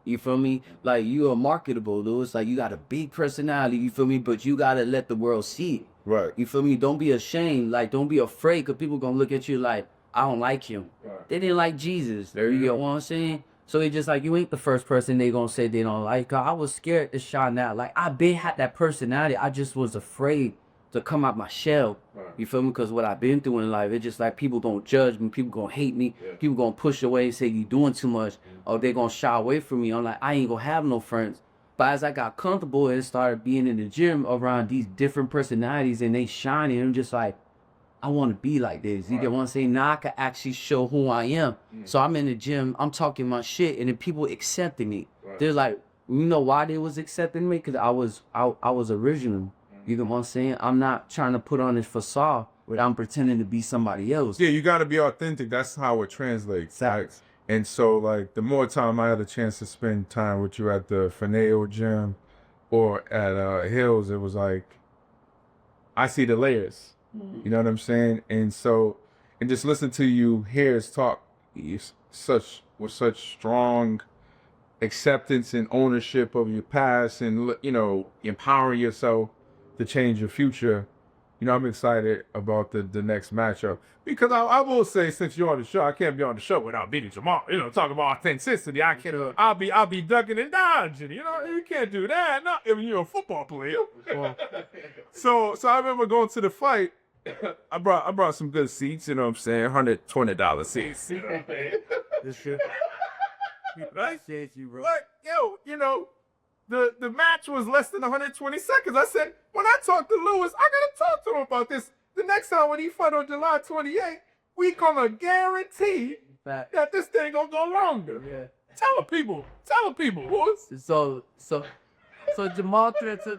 You feel me? Like, you are marketable, dude. It's like, you got a big personality, you feel me? But you got to let the world see it. Right. You feel me? Don't be ashamed. Like, don't be afraid, because people going to look at you like, I don't like him. Right. They didn't like Jesus. There you get what I'm saying? So it's just like, you ain't the first person they going to say they don't like. I was scared to shine out. Like, I been had that personality. I just was afraid to come out my shell. You feel me? Because what I've been through in life, it's just like people gonna judge me, people gonna hate me, people gonna push away and say you doing too much, or they gonna shy away from me. I'm like, I ain't gonna have no friends. But as I got comfortable and started being in the gym around these different personalities and they shining, I'm just like, I want to be like this. You get what I'm saying? Now I can actually show who I am. So I'm in the gym, I'm talking my shit, and then people accepting me. They're like, you know why they was accepting me? Because I was original. You get what I'm saying? I'm not trying to put on this facade where I'm pretending to be somebody else. Yeah, you got to be authentic. That's how it translates. Facts. And so, like, the more time I had a chance to spend time with you at the Fineo gym or at Hills, it was like, I see the layers. You know what I'm saying? And so, and just listen to you hear us talk with such strong acceptance and ownership of your past and, you know, empowering yourself to change your future. You know, I'm excited about the next matchup because I will say, since you're on the show, I can't be on the show without beating Jamal. You know, talking about authenticity. I can't. I'll be ducking and dodging. You know, you can't do that. Not if you're a football player. So I remember going to the fight. I brought some good seats. You know what I'm saying? $120 seats. You know what I'm saying? This shit. Right? You, bro. Like, yo, you know. The match was less than 120 seconds. I said, when I talk to Lewis, I gotta talk to him about this. The next time when he fight on July 28th, we gonna guarantee that this thing gonna go longer. Yeah. Tell the people, boys. So Jamal threatened.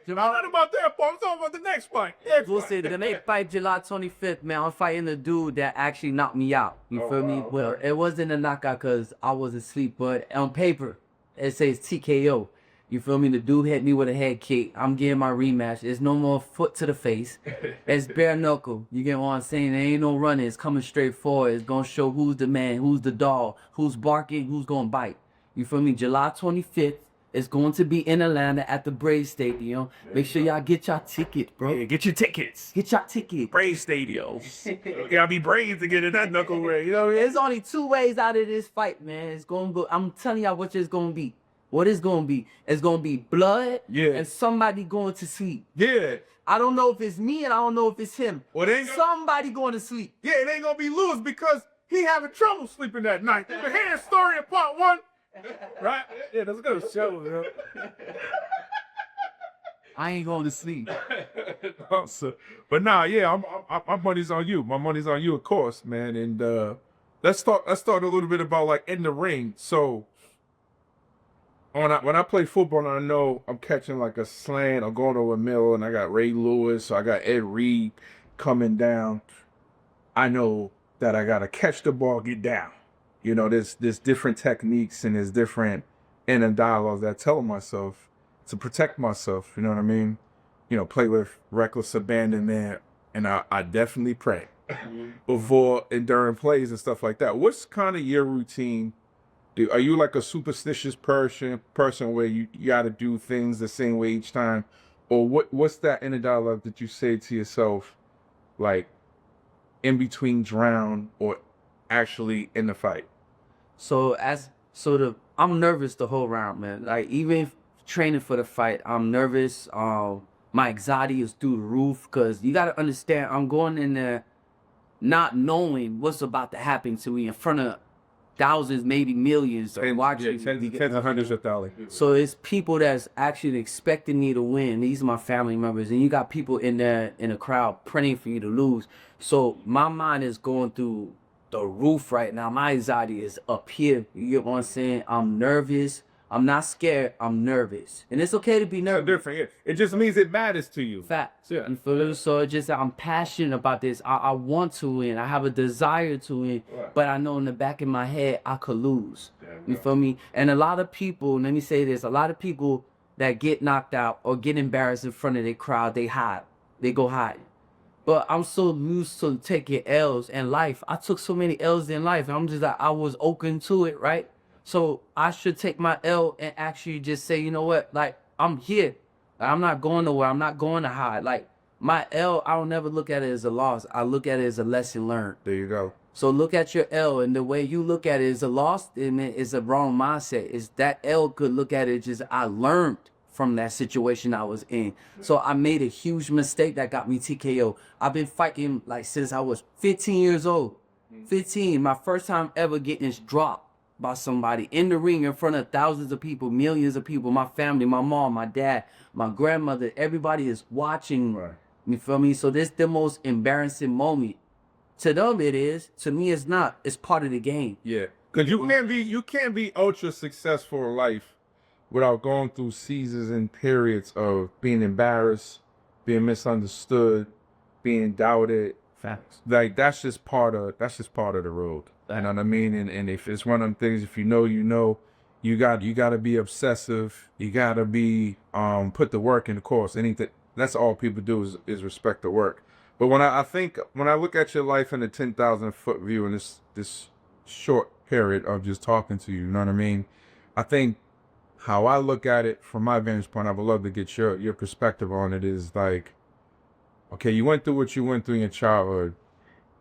Jamal, not about that part. I'm talking about the next fight. We'll say the next fight, July 25th, man. I'm fighting the dude that actually knocked me out. You feel me? Well, it wasn't a knockout because I was asleep, but on paper, it says TKO. You feel me? The dude hit me with a head kick. I'm getting my rematch. There's no more foot to the face. It's bare-knuckle. You get what I'm saying? There ain't no running. It's coming straight forward. It's going to show who's the man, who's the dog, who's barking, who's going to bite. You feel me? July 25th. It's going to be in Atlanta at the Braves Stadium. Make sure y'all get y'all ticket, bro. Yeah, get your tickets. Get y'all ticket. Braves Stadium. You gotta be brave to get in that knuckle way. You know what I mean? There's only 2 ways out of this fight, man. It's gonna go. I'm telling y'all what it's gonna be. What it's gonna be? It's gonna be blood and somebody going to sleep. Yeah. I don't know if it's me and I don't know if it's him. Well, somebody going to sleep. Yeah, it ain't gonna be Lewis because he having trouble sleeping that night. The hand story in part 1. Right? Yeah, that's a good show, man. I ain't going to sleep. But nah, yeah, my money's on you. My money's on you, of course, man. And let's talk a little bit about like in the ring. So when I play football and I know I'm catching like a slant or going over a middle and I got Ray Lewis or I got Ed Reed coming down, I know that I gotta catch the ball, get down. You know, there's different techniques and there's different inner dialogues that I tell myself to protect myself. You know what I mean? You know, play with reckless abandonment, and I definitely pray before and during plays and stuff like that. What's kind of your routine? Are you like a superstitious person where you got to do things the same way each time, or what's that inner dialogue that you say to yourself, like in between drown or actually in the fight? I'm nervous the whole round, man. Like even training for the fight, I'm nervous. My anxiety is through the roof because you gotta understand, I'm going in there not knowing what's about to happen to me in front of thousands, maybe millions watching. Tens of hundreds of thousands. So it's people that's actually expecting me to win. These are my family members, and you got people in there in the crowd praying for you to lose. So my mind is going through the roof right now. My anxiety is up here. You get what I'm saying? I'm nervous. I'm not scared. I'm nervous, and it's okay to be nervous. It's different. Yeah. It just means it matters to you. Facts. Yeah. You feel me? So it's just that I'm passionate about this. I want to win. I have a desire to win, but I know in the back of my head I could lose. You feel me? And a lot of people, let me say this: a lot of people that get knocked out or get embarrassed in front of their crowd, they hide. They go hide. But I'm so used to taking L's in life. I took so many L's in life. I'm just like, I was open to it, right? So I should take my L and actually just say, you know what? Like, I'm here. Like, I'm not going nowhere. I'm not going to hide. Like, my L, I don't never look at it as a loss. I look at it as a lesson learned. There you go. So look at your L, and the way you look at it is a loss, and it is a wrong mindset. Is that L could look at it just, I learned from that situation I was in. So I made a huge mistake that got me TKO. I've been fighting like since I was 15 years old. 15, my first time ever getting dropped by somebody in the ring in front of thousands of people, millions of people, my family, my mom, my dad, my grandmother, everybody is watching. Right. You feel me? So this the most embarrassing moment. To them it is, to me it's not. It's part of the game. Yeah, because you can't be ultra successful in life without going through seasons and periods of being embarrassed, being misunderstood, being doubted. Facts. Like that's just part of the road. You know what I mean? And if it's one of them things, if you know, you got to be obsessive. You got to be put the work in. Of course, anything. That's all people do is respect the work. But when I look at your life in a 10,000-foot view in this short period of just talking to you, you know what I mean? I think how I look at it from my vantage point, I would love to get your perspective on it, is like, okay, you went through what you went through in your childhood,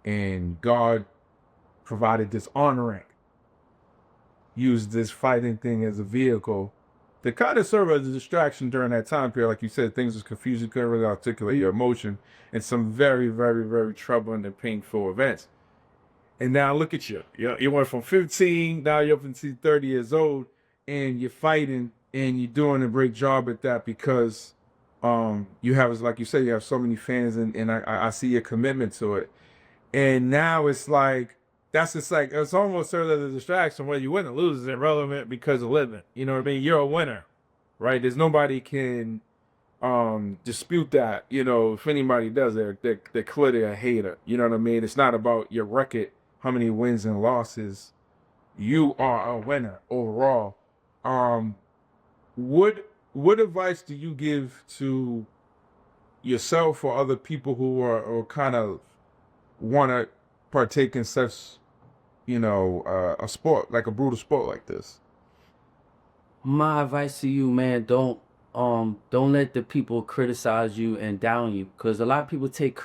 and God provided this honoring, used this fighting thing as a vehicle to kind of serve as a distraction during that time period. Like you said, things was confusing, couldn't really articulate your emotion, and some very, very, very troubling and painful events. And now look at you. You went from 15, now you're up into 30 years old, and you're fighting, and you're doing a great job at that because you have, like you said, you have so many fans, and I see your commitment to it. And now it's like, that's just like, it's almost sort of a distraction. Whether you win or lose is irrelevant because of living. You know what I mean? You're a winner, right? There's nobody can dispute that. You know, if anybody does, they're clearly a hater. You know what I mean? It's not about your record, how many wins and losses. You are a winner overall. What advice do you give to yourself or other people who are kind of want to partake in such, a sport, like a brutal sport like this? My advice to you, man, don't let the people criticize you and down you, because a lot of people take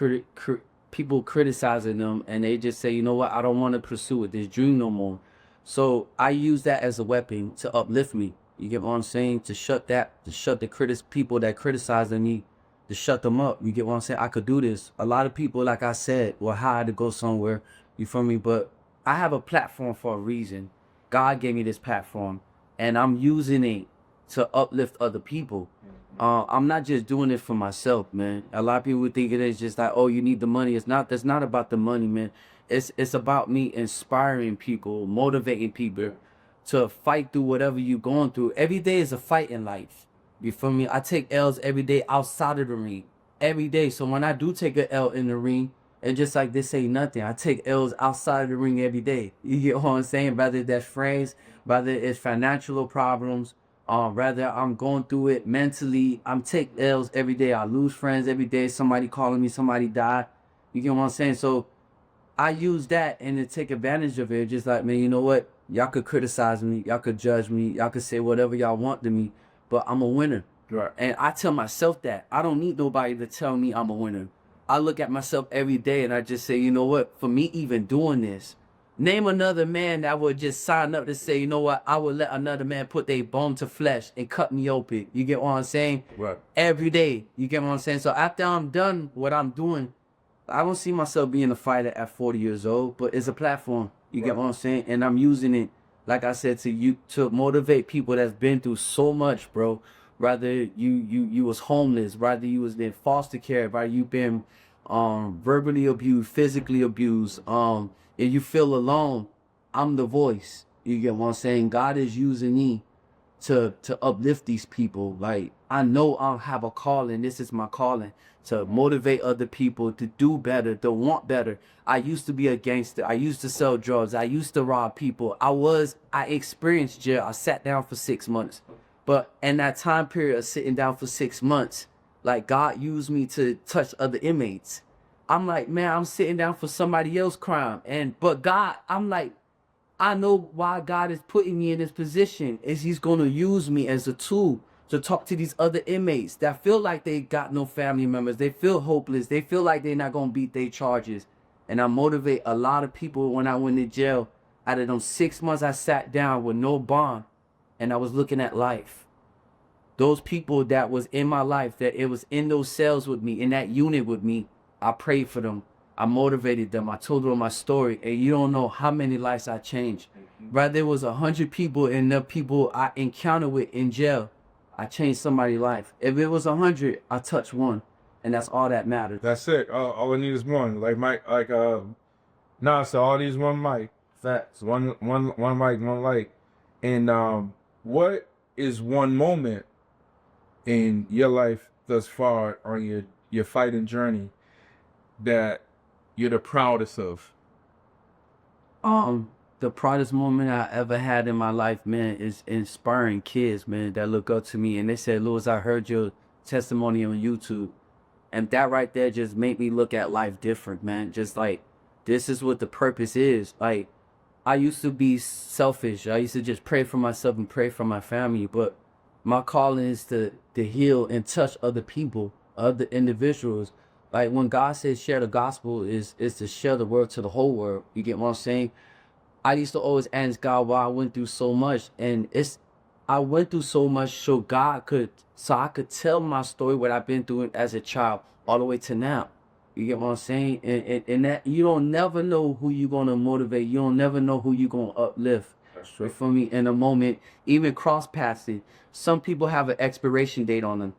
people criticizing them and they just say, you know what, I don't want to pursue this dream no more. So I use that as a weapon to uplift me. You get what I'm saying? To shut the people that criticizing me, to shut them up. You get what I'm saying? I could do this. A lot of people, like I said, were hired to go somewhere. You feel me? But I have a platform for a reason. God gave me this platform, and I'm using it to uplift other people. I'm not just doing it for myself, man. A lot of people think it is just like, oh, you need the money. It's not. That's not about the money, man. It's about me inspiring people, motivating people to fight through whatever you're going through. Every day is a fight in life. You feel me? I take L's every day outside of the ring. Every day. So when I do take an L in the ring, and just like this ain't nothing, I take L's outside of the ring every day. You get what I'm saying? Whether that's friends, whether it's financial problems, rather I'm going through it mentally. I'm take L's every day. I lose friends every day. Somebody calling me, somebody died. You get what I'm saying? So I use that and to take advantage of it. Just like, man, you know what? Y'all could criticize me. Y'all could judge me. Y'all could say whatever y'all want to me. But I'm a winner. Right. And I tell myself that. I don't need nobody to tell me I'm a winner. I look at myself every day and I just say, you know what? For me even doing this, name another man that would just sign up to say, you know what? I would let another man put their bone to flesh and cut me open. You get what I'm saying? Right. Every day. You get what I'm saying? So after I'm done what I'm doing, I don't see myself being a fighter at 40 years old, but it's a platform. You get what I'm saying? And I'm using it, like I said, to motivate people that's been through so much, bro. Rather you was homeless, rather you was in foster care, rather you been verbally abused, physically abused, if you feel alone, I'm the voice. You get what I'm saying? God is using me to uplift these people. Like, I know I have a calling. This is my calling, to motivate other people to do better, to want better. I used to be a gangster. I used to sell drugs. I used to rob people. I experienced jail. I sat down for 6 months. But in that time period of sitting down for 6 months, like, God used me to touch other inmates. I'm like, man, I'm sitting down for somebody else's crime. But God, I'm like, I know why God is putting me in this position, is he's going to use me as a tool to talk to these other inmates that feel like they got no family members. They feel hopeless. They feel like they're not going to beat their charges. And I motivate a lot of people. When I went to jail, out of them 6 months, I sat down with no bond and I was looking at life. those people that was in my life, that it was in those cells with me, in that unit with me, I prayed for them. I motivated them. I told them my story. And you don't know how many lives I changed. Right, there was 100 people, and the people I encountered with in jail, I changed somebody's life. If it was 100, I touched one. And that's all that matters. That's it. All I need is one. Like Mike, so all these one mic. Facts. One mic, one light. And what is one moment in your life thus far on your fighting journey that you're the proudest of? The proudest moment I ever had in my life, man, is inspiring kids, man, that look up to me. And they said, Louis, I heard your testimony on YouTube. And that right there just made me look at life different, man. Just like, this is what the purpose is. Like, I used to be selfish. I used to just pray for myself and pray for my family. But my calling is to heal and touch other people, other individuals. Like, when God says share the gospel, is to share the word to the whole world. You get what I'm saying? I used to always ask God why I went through so much. And I went through so much so I could tell my story, what I've been through as a child, all the way to now. You get what I'm saying? And that you don't never know who you're gonna motivate. You don't never know who you're gonna uplift. That's true. For me, in a moment, even cross passing, some people have an expiration date on them.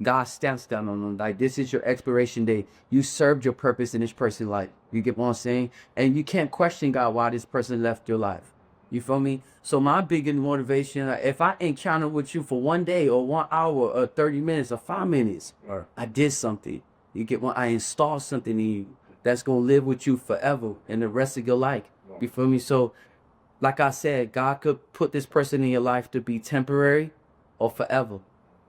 God stamps down on them. Like, this is your expiration date. You served your purpose in this person's life. You get what I'm saying? And you can't question God why this person left your life. You feel me? So my biggest motivation, if I encounter with you for 1 day or 1 hour or 30 minutes or 5 minutes, Right. I did something. You get what I installed something in you that's gonna live with you forever and the rest of your life. You feel me? So, like I said, God could put this person in your life to be temporary or forever.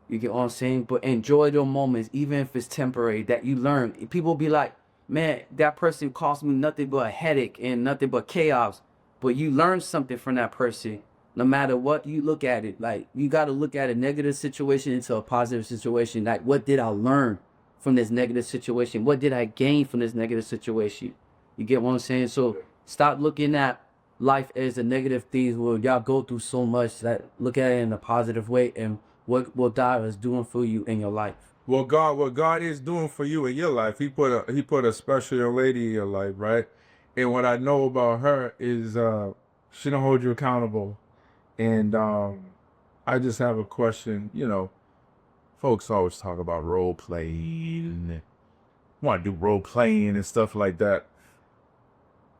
You get what I'm saying? But enjoy those moments, even if it's temporary, that you learn. People be like, man, that person cost me nothing but a headache and nothing but chaos. But you learn something from that person, no matter what you look at it. Like, you got to look at a negative situation into a positive situation. Like, what did I learn from this negative situation? What did I gain from this negative situation? You get what I'm saying? So stop looking at life as a negative thing where y'all go through so much. That look at it in a positive way and what God is doing for you in your life. What God is doing for you in your life, He put a special young lady in your life, right? And what I know about her is she don't hold you accountable. And I just have a question. You know, folks always talk about role playing and want to do role playing and stuff like that.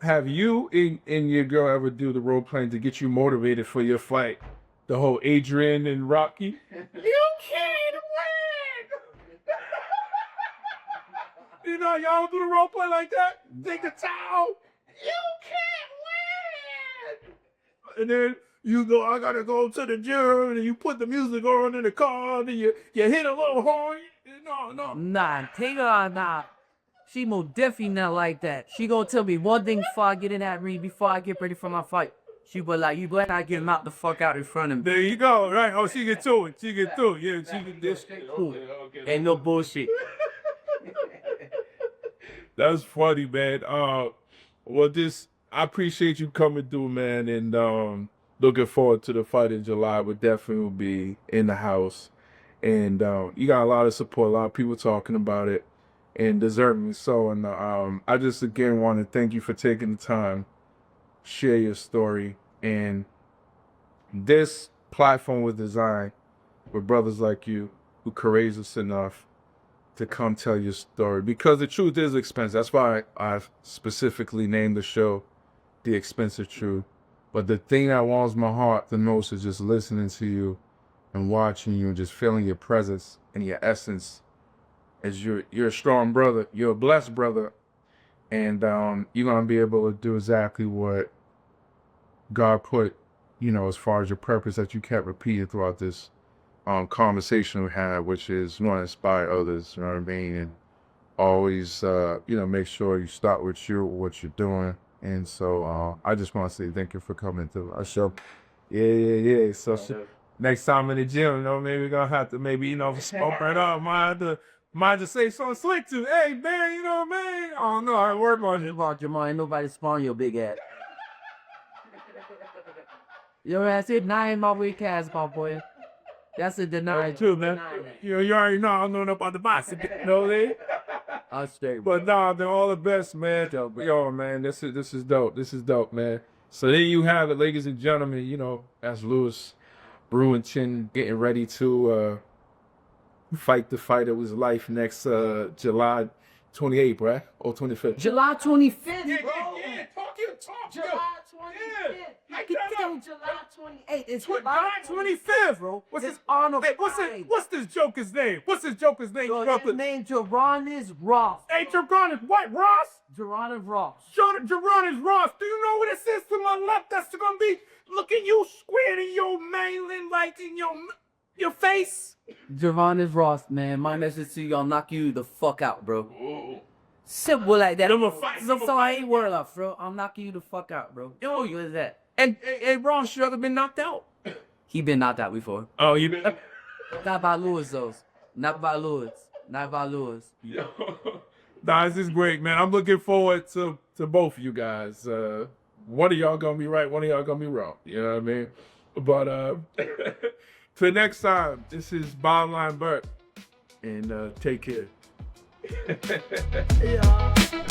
Have you and your girl ever do the role playing to get you motivated for your fight? The whole Adrian and Rocky. You can't win. You know, y'all do the role play like that. Take the towel. You can't win. And then you go, I gotta go to the gym, and you put the music on in the car, and you hit a little horn. No. Nah, take her on nah. She most definitely not like that. She gonna tell me one thing before I get in that ring, before I get ready for my fight. She was like, you better not get knocked the fuck out in front of me. There you go, right? Oh, she get to it. Yeah, she get this. Okay. Ain't no bullshit. That's funny, man. I appreciate you coming through, man, and looking forward to the fight in July. We'll definitely be in the house, and you got a lot of support, a lot of people talking about it, and deserving so. And I just again want to thank you for taking the time, share your story, and this platform was designed for brothers like you who courageous enough to come tell your story, because the truth is expensive. That's why I've specifically named the show The Expensive Truth. But the thing that warms my heart the most is just listening to you and watching you and just feeling your presence and your essence. As you're a strong brother, you're a blessed brother, and you're gonna be able to do exactly what God put, as far as your purpose that you kept repeating throughout this conversation we had, which is you want to inspire others, you know what I mean, and always make sure you start with what you're doing. And so I just want to say thank you for coming to our show. Yeah. So next time in the gym, maybe we're gonna have to smoke right up. Might just say something slick to, hey man, you know what I mean? I don't know, I work on it. About your mind, nobody spawn your big ass. Your ass hit 9 my weak ass, my boy. That's a denial. Too, man. You already know I don't know about the box. You know what I mean? I'll stay. But nah, they're all the best, man. Yo, man, this is dope. This is dope, man. So there you have it, ladies and gentlemen. You know, that's Lewis Brewington getting ready to fight the fight of his life next July 28th, bruh, or 25th. July 25th, bro. Yeah. Talk. July 25th. I can tell July 28th. It's July 25th, bro. What's It's his on a Hey, Friday. what's this joker's name? What's this joker's name? Yo, his name Geronis Ross. Hey, Geronis, what, Ross? Geronis Ross. Geronis Ross. Do you know what this is to my left? That's gonna be looking you square in your mainland, like in your face. Geronis Ross, man. My message to you, I'll knock you the fuck out, bro. Simple like that. So I ain't worried about, bro. I'm knocking you the fuck out, bro. Yo, you is that? And Ron Sugar been knocked out. He been knocked out before. Oh, you been? Not by Lewis, though. Not by Lewis. Not by Lewis. Yo. Nah, this is great, man. I'm looking forward to both of you guys. One of y'all gonna be right, one of y'all gonna be wrong. You know what I mean? But till next time, this is Bottomlineburke, and take care. Yeah.